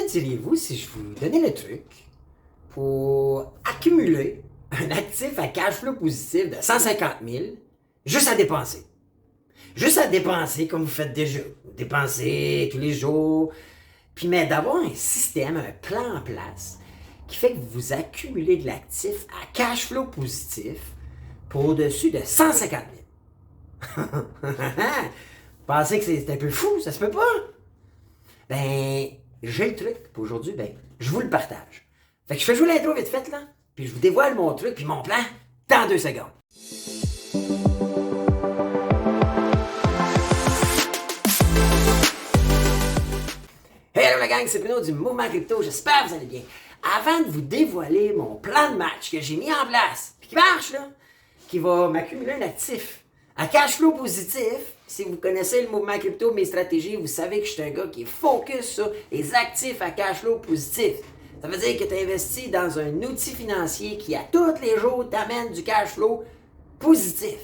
diriez-vous si je vous donnais le truc pour accumuler un actif à cash flow positif de 150 000 juste à dépenser? Juste à dépenser comme vous faites déjà. Vous dépensez tous les jours. Puis mais d'avoir un système, un plan en place qui fait que vous accumulez de l'actif à cash flow positif pour au-dessus de 150 000. Vous pensez que c'est un peu fou? Ça se peut pas? Ben, j'ai le truc. Puis aujourd'hui, ben, je vous le partage. Fait que je fais jouer l'intro vite fait, là. Puis je vous dévoile mon truc, puis mon plan, dans 2 secondes. Hello la gang, c'est Bruno du Mouvement Crypto. J'espère que vous allez bien. Avant de vous dévoiler mon plan de match que j'ai mis en place, puis qui marche, là, qui va m'accumuler un actif à cash flow positif. Si vous connaissez le mouvement crypto, mes stratégies, vous savez que je suis un gars qui est focus sur les actifs à cash flow positif. Ça veut dire que tu investis dans un outil financier qui, à tous les jours, t'amène du cash flow positif.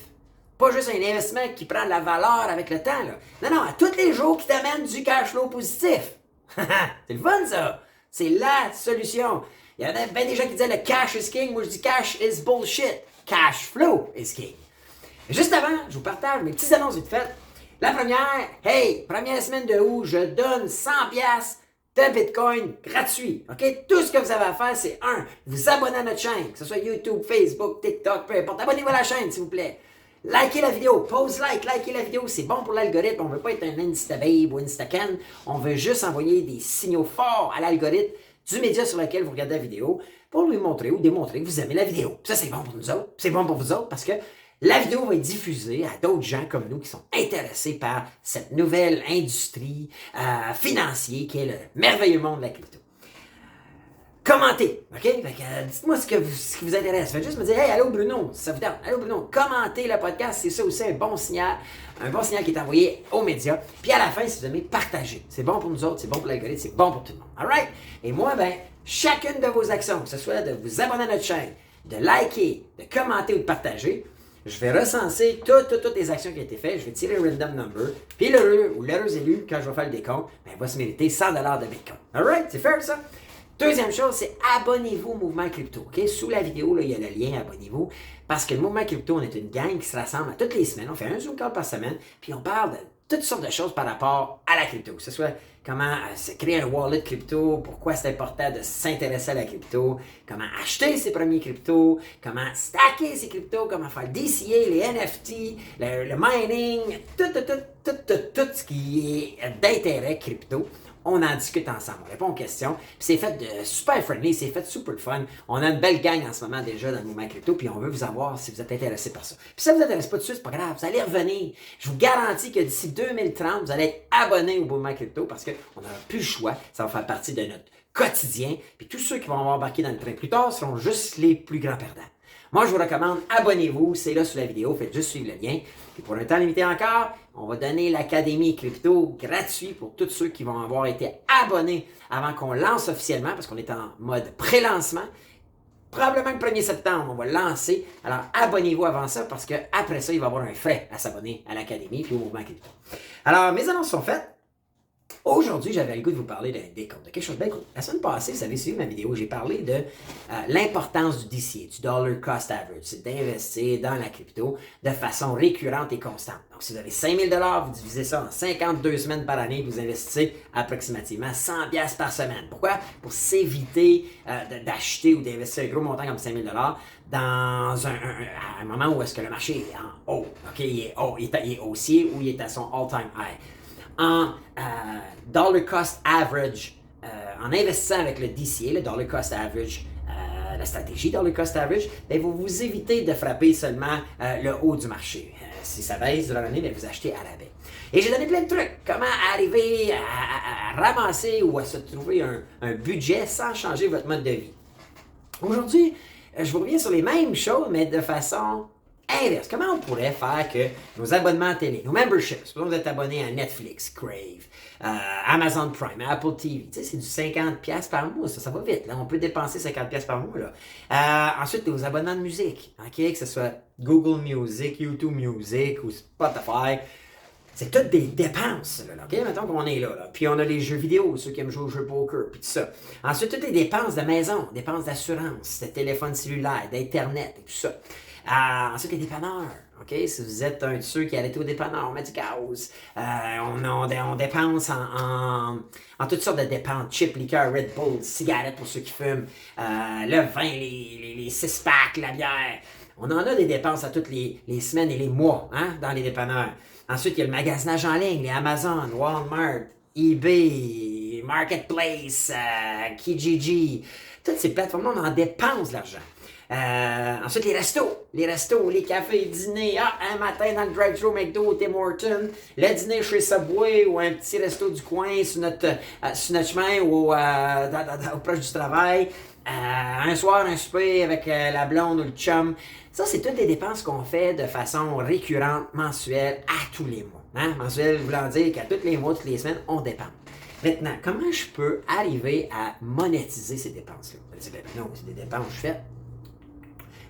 Pas juste un investissement qui prend de la valeur avec le temps, là. Non, à tous les jours qui t'amène du cash flow positif. C'est le fun, ça. C'est la solution. Il y en a bien des gens qui disaient le cash is king. Moi, je dis cash is bullshit. Cash flow is king. Juste avant, je vous partage mes petites annonces vite faites. La première, première semaine de août, je donne 100$ de Bitcoin gratuit. OK? Tout ce que vous avez à faire, c'est vous abonner à notre chaîne, que ce soit YouTube, Facebook, TikTok, peu importe. Abonnez-vous à la chaîne, s'il vous plaît. Likez la vidéo, likez la vidéo, c'est bon pour l'algorithme. On ne veut pas être un Instababe ou Instacan. On veut juste envoyer des signaux forts à l'algorithme du média sur lequel vous regardez la vidéo pour lui montrer ou démontrer que vous aimez la vidéo. Ça, c'est bon pour nous autres. C'est bon pour vous autres parce que la vidéo va être diffusée à d'autres gens comme nous qui sont intéressés par cette nouvelle industrie financière qui est le merveilleux monde de la crypto. Commentez, OK? Dites-moi ce qui vous intéresse. Faites juste me dire, allô Bruno, ça vous tente. Allô Bruno, commentez le podcast, c'est ça aussi un bon signal qui est envoyé aux médias. Puis à la fin, si vous aimez, partagez. C'est bon pour nous autres, c'est bon pour l'algorithme, c'est bon pour tout le monde. Alright? Et moi, chacune de vos actions, que ce soit de vous abonner à notre chaîne, de liker, de commenter ou de partager, je vais recenser toutes les actions qui ont été faites, je vais tirer le random number, puis l'heureux ou l'heureuse élu, quand je vais faire le décompte, il va se mériter 100$ de Bitcoin. Alright? C'est fair ça? Deuxième chose, c'est abonnez-vous au Mouvement Crypto. Okay? Sous la vidéo, là, il y a le lien, abonnez-vous. Parce que le Mouvement Crypto, on est une gang qui se rassemble à toutes les semaines. On fait un Zoom call par semaine, puis on parle de toutes sortes de choses par rapport à la crypto. Que ce soit comment se créer un wallet crypto, pourquoi c'est important de s'intéresser à la crypto, comment acheter ses premiers cryptos, comment stacker ses cryptos, comment faire le DCA, les NFT, le mining, tout ce qui est d'intérêt crypto. On en discute ensemble, on répond aux questions. Puis c'est fait de super friendly, c'est fait super fun. On a une belle gang en ce moment déjà dans le mouvement crypto, puis on veut vous avoir si vous êtes intéressé par ça. Puis si ça ne vous intéresse pas tout de suite, c'est pas grave, vous allez revenir. Je vous garantis que d'ici 2030, vous allez être abonné au mouvement crypto parce qu'on n'aura plus le choix. Ça va faire partie de notre quotidien. Puis tous ceux qui vont avoir embarqué dans le train plus tard seront juste les plus grands perdants. Moi, je vous recommande, abonnez-vous, c'est là sous la vidéo, faites juste suivre le lien. Puis pour un temps limité encore, on va donner l'Académie Crypto gratuit pour tous ceux qui vont avoir été abonnés avant qu'on lance officiellement, parce qu'on est en mode pré-lancement. Probablement le 1er septembre, on va lancer. Alors, abonnez-vous avant ça, parce qu'après ça, il va y avoir un frais à s'abonner à l'Académie puis au Mouvement Crypto. Alors, mes annonces sont faites. Aujourd'hui, j'avais le goût de vous parler d'un décompte, de quelque chose de bien cool. La semaine passée, vous avez suivi ma vidéo, j'ai parlé de l'importance du DCA, du Dollar Cost Average. C'est d'investir dans la crypto de façon récurrente et constante. Donc, si vous avez 5 000 $, vous divisez ça en 52 semaines par année, vous investissez approximativement 100$ par semaine. Pourquoi? Pour s'éviter d'acheter ou d'investir un gros montant comme 5 000 $ dans un moment où est-ce que le marché est en haut. OK? Il est haussier ou il est à son all-time high. En dollar cost average, en investissant avec le DCA, le dollar cost average, la stratégie dollar cost average, vous évitez de frapper seulement le haut du marché. Si ça baisse durant l'année, vous achetez à la baisse. Et j'ai donné plein de trucs. Comment arriver à ramasser ou à se trouver un budget sans changer votre mode de vie. Aujourd'hui, je vous reviens sur les mêmes choses, mais de façon inverse. Comment on pourrait faire que nos abonnements à télé, nos memberships, si vous êtes abonné à Netflix, Crave, Amazon Prime, Apple TV, tu sais, c'est du 50$ par mois, ça va vite, là, on peut dépenser 50$ par mois, là. Ensuite, nos abonnements de musique, ok, que ce soit Google Music, YouTube Music ou Spotify, C'est toutes des dépenses, là, OK? Mettons qu'on est là. Puis on a les jeux vidéo, ceux qui aiment jouer au jeu poker, puis tout ça. Ensuite, toutes les dépenses de maison, dépenses d'assurance, de téléphone cellulaire, d'Internet, et tout ça. Ensuite, les dépanneurs. OK? Si vous êtes un de ceux qui allait au dépanneur, on met du gaz. On dépense en toutes sortes de dépenses. Chips, liqueurs, Red Bull, cigarettes pour ceux qui fument, le vin, les 6-packs, la bière. On en a des dépenses à toutes les semaines et les mois, hein, dans les dépanneurs. Ensuite, il y a le magasinage en ligne, les Amazon, Walmart, eBay, Marketplace, Kijiji. Toutes ces plateformes-là, on en dépense de l'argent. Ensuite, les restos, les cafés, dîners. Un matin dans le drive-thru McDo, Tim Hortons, le dîner chez Subway ou un petit resto du coin sur notre chemin ou au proche du travail. Un soir, un souper avec la blonde ou le chum. Ça, c'est toutes des dépenses qu'on fait de façon récurrente, mensuelle, à tous les mois. Hein? Mensuelle voulant dire qu'à tous les mois, toutes les semaines, on dépense. Maintenant, comment je peux arriver à monétiser ces dépenses-là? Vous allez dire, non, c'est des dépenses faites.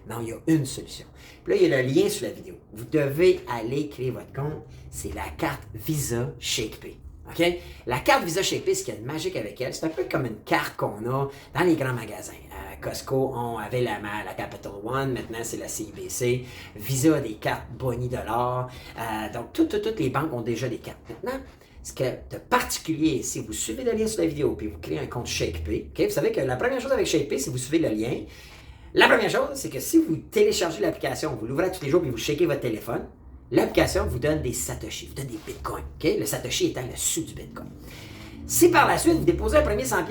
Non, il y a une solution. Puis là, il y a le lien sur la vidéo. Vous devez aller créer votre compte. C'est la carte Visa ShakePay. OK? La carte Visa ShakePay, ce qu'il y a de magique avec elle, c'est un peu comme une carte qu'on a dans les grands magasins. Costco, on avait la Capital One, maintenant c'est la CIBC. Visa a des cartes Boni $. Donc, toutes les banques ont déjà des cartes. Maintenant, ce que de particulier, si vous suivez le lien sur la vidéo puis vous créez un compte ShakePay, okay? Vous savez que la première chose avec ShakePay, si vous suivez le lien, la première chose, c'est que si vous téléchargez l'application, vous l'ouvrez tous les jours puis vous shakez votre téléphone, l'application vous donne des satoshis, vous donne des bitcoins. Okay? Le satoshi étant le sous du bitcoin. Si par la suite vous déposez un premier 100$,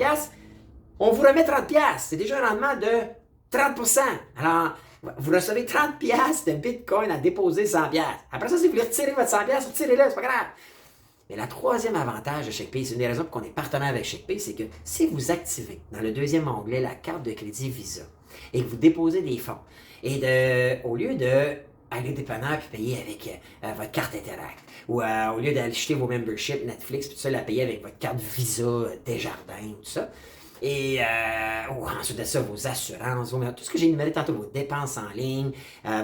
on vous remet 30$. C'est déjà un rendement de 30%. Alors, vous recevez 30$ de bitcoin à déposer 100$. Après ça, si vous voulez retirer votre 100$, retirez-le, c'est pas grave. Mais le troisième avantage de ShakePay, c'est une des raisons pour qu'on est partenaire avec ShakePay, c'est que si vous activez dans le deuxième onglet la carte de crédit Visa et que vous déposez des fonds, et au lieu de aller au dépanneur et payer avec votre carte Interact, ou au lieu d'acheter vos memberships Netflix, puis tout ça, la payer avec votre carte Visa Desjardins, tout ça, et ensuite de ça, vos assurances, tout ce que j'ai énuméré tantôt, vos dépenses en ligne,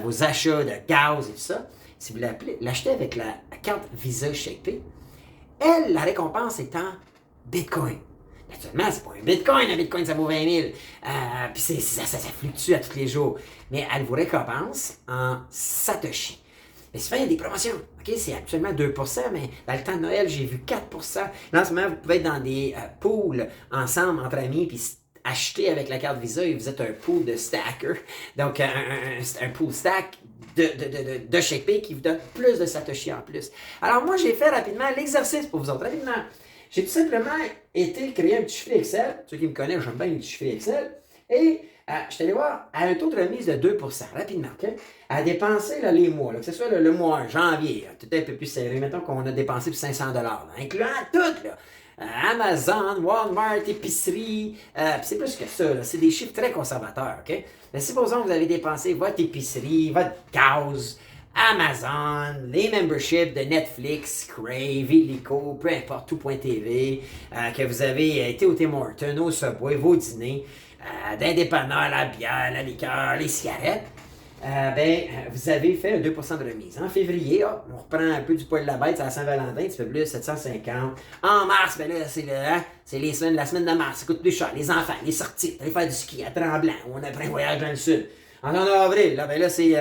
vos achats de gaz et tout ça, si vous l'achetez avec la carte Visa ShakePay, elle, la récompense est en Bitcoin. Naturellement, c'est pas un Bitcoin. Un Bitcoin, ça vaut 20 000. Puis ça fluctue à tous les jours. Mais elle vous récompense en Satoshi. Mais souvent, il y a des promotions. Okay? C'est actuellement 2%, mais dans le temps de Noël, j'ai vu 4%. Là, en ce moment, vous pouvez être dans des pools ensemble, entre amis, puis acheter avec la carte Visa et vous êtes un pool de stacker. Donc, un pool stack de ShakePay qui vous donne plus de Satoshi en plus. Alors, moi, j'ai fait rapidement l'exercice pour vous autres. Rapidement, j'ai tout simplement été créer un petit chiffre Excel. Ceux qui me connaissent, j'aime bien les chiffres Excel. Et je suis allé voir à un taux de remise de 2%, rapidement, OK? À dépenser là, les mois, là, que ce soit le mois janvier, tout un peu plus serré. Mettons qu'on a dépensé pour 500$, là, incluant tout, là. Amazon, Walmart, épicerie, c'est plus que ça, là, c'est des chiffres très conservateurs, OK? Mais supposons que vous avez dépensé votre épicerie, votre gaz, Amazon, les memberships de Netflix, Crave, Illico, peu importe, tout.tv, que vous avez été au Tim Hortons, au Subway, vos dîners, d'un dépanneur, la bière, la liqueur, les cigarettes, vous avez fait un 2% de remise. En février, on reprend un peu du poil de la bête, c'est à Saint-Valentin, tu fais plus 750. En mars, c'est la semaine de mars, ça coûte plus cher. Les enfants, les sorties, aller faire du ski à Tremblant, on a pris un voyage dans le sud. En avril, c'est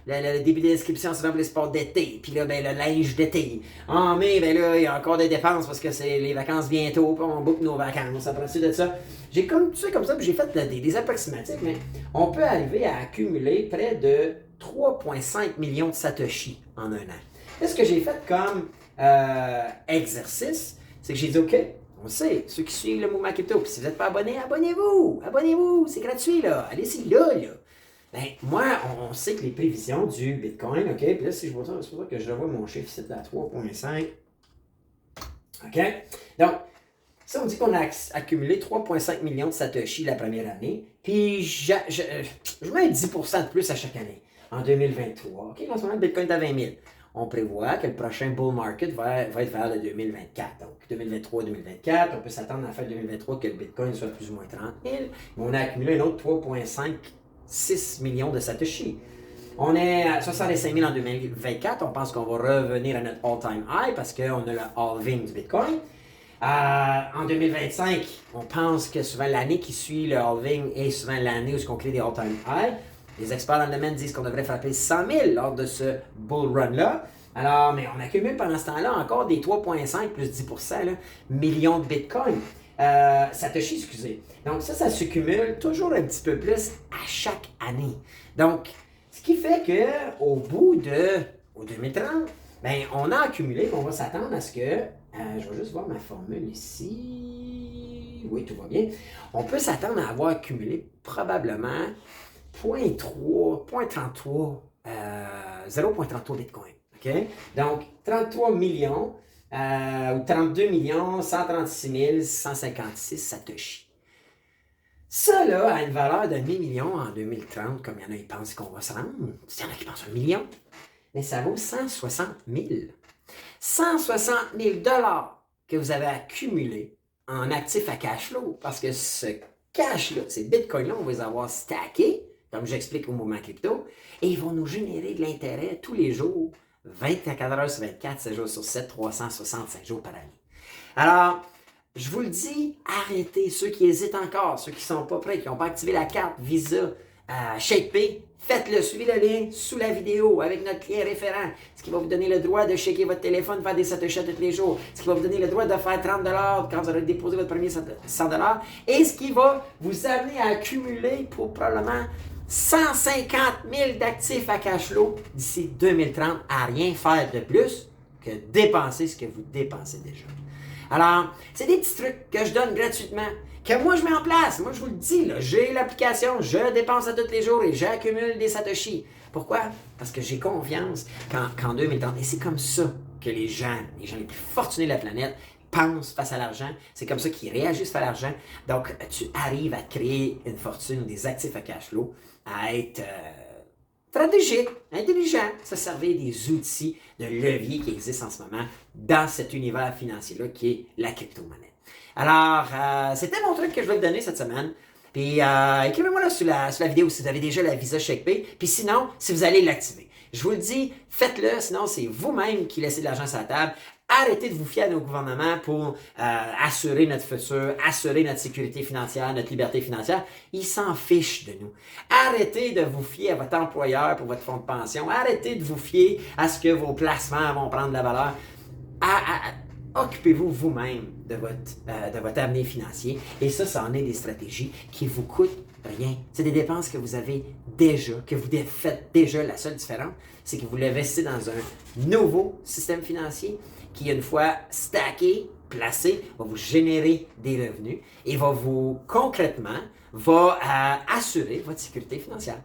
le début des inscriptions sur les sports d'été, puis là, le linge d'été. En mai, il y a encore des dépenses parce que c'est les vacances bientôt, puis on boucle nos vacances. Après ça, de ça, j'ai comme ça, puis j'ai fait des approximatifs, mais on peut arriver à accumuler près de 3,5 millions de Satoshi en un an. Là, ce que j'ai fait comme exercice, c'est que j'ai dit, OK, on le sait, ceux qui suivent le mouvement crypto, puis si vous n'êtes pas abonné, abonnez-vous, c'est gratuit, là, allez-y, là. Ben, moi, on sait que les prévisions du Bitcoin, OK, puis là, si je vois ça, c'est pour ça que je revois mon chiffre ici à 3,5. OK? Donc, ça, on dit qu'on a accumulé 3,5 millions de Satoshi la première année, puis je mets 10% de plus à chaque année, en 2023. OK? En ce moment, le Bitcoin est à 20 000. On prévoit que le prochain bull market va être vers le 2024. Donc, 2023-2024, on peut s'attendre à la fin 2023 que le Bitcoin soit plus ou moins 30 000. Mais on a accumulé un autre 3,6 millions de Satoshi. On est à 65 000 en 2024. On pense qu'on va revenir à notre all-time high parce qu'on a le halving du Bitcoin. En 2025, on pense que souvent l'année qui suit le halving est souvent l'année où on crée des all-time highs. Les experts dans le domaine disent qu'on devrait frapper 100 000 lors de ce bull run-là. Alors, mais on accumule pendant ce temps-là encore des 3,5 plus 10% là, millions de Bitcoin. Satoshi, excusez. Donc ça se cumule toujours un petit peu plus à chaque année. Donc, ce qui fait que au 2030, ben, on a accumulé, on va s'attendre à ce que, je vais juste voir ma formule ici, oui, tout va bien, on peut s'attendre à avoir accumulé probablement 0,33 Bitcoin. Okay? Donc, 33 millions ou 32 millions 136 156 Satoshi. Ça, là, a une valeur de 1 million en 2030, comme il y en a qui pensent qu'on va se rendre. Il y en a qui pensent 1 million. Mais ça vaut 160 000. 160 000 que vous avez accumulé en actifs à cash flow. Parce que ce cash-là, ces bitcoins-là, on va les avoir stackés, comme j'explique au mouvement crypto, et ils vont nous générer de l'intérêt tous les jours, 24 heures sur 24, 7 jours sur 7, 365 jours par année. Alors, je vous le dis, arrêtez. Ceux qui hésitent encore, ceux qui ne sont pas prêts, qui n'ont pas activé la carte Visa ShakePay, faites-le, suivez le lien sous la vidéo avec notre client référent, ce qui va vous donner le droit de shaker votre téléphone, faire des satoshis tous les jours, ce qui va vous donner le droit de faire 30 $ quand vous aurez déposé votre premier 100 $, et ce qui va vous amener à accumuler pour probablement 150 000 d'actifs à cash flow d'ici 2030 à rien faire de plus que dépenser ce que vous dépensez déjà. Alors, c'est des petits trucs que je donne gratuitement, que moi je mets en place. Moi je vous le dis, là, j'ai l'application, je dépense à tous les jours et j'accumule des satoshis. Pourquoi? Parce que j'ai confiance qu'en 2030, et c'est comme ça que les gens les plus fortunés de la planète pensent face à l'argent. C'est comme ça qu'ils réagissent face à l'argent. Donc, tu arrives à créer une fortune, des actifs à cash flow, à être stratégique, intelligent, se servir des outils de levier qui existent en ce moment dans cet univers financier-là qui est la crypto-monnaie. Alors, c'était mon truc que je voulais te donner cette semaine. Puis, écrivez-moi là sous la vidéo si vous avez déjà la Visa ShakePay. Puis sinon, si vous allez l'activer. Je vous le dis, faites-le, sinon c'est vous-même qui laissez de l'argent sur la table. Arrêtez de vous fier à nos gouvernements pour assurer notre futur, assurer notre sécurité financière, notre liberté financière. Ils s'en fichent de nous. Arrêtez de vous fier à votre employeur pour votre fonds de pension. Arrêtez de vous fier à ce que vos placements vont prendre de la valeur. Occupez-vous vous-même de votre avenir financier. Et ça en est des stratégies qui vous coûtent rien. C'est des dépenses que vous avez déjà, que vous faites déjà. La seule différence, c'est que vous l'investissez dans un nouveau système financier qui, une fois stacké, placé, va vous générer des revenus et va vous, concrètement, assurer votre sécurité financière.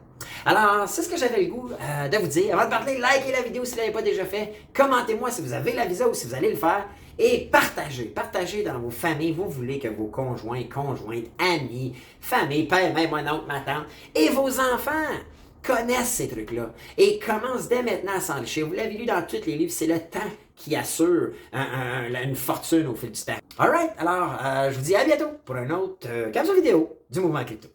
Alors, c'est ce que j'avais le goût de vous dire. Avant de parler, likez la vidéo si vous ne l'avez pas déjà fait. Commentez-moi si vous avez la Visa ou si vous allez le faire. Et partagez. Partagez dans vos familles. Vous voulez que vos conjoints, conjointes, amis, famille, père, mère, mon oncle, ma tante et vos enfants connaissent ces trucs-là et commencent dès maintenant à s'enrichir. Vous l'avez lu dans tous les livres, c'est le temps qui assure une fortune au fil du temps. Alright, alors je vous dis à bientôt pour une autre capsule vidéo du mouvement crypto.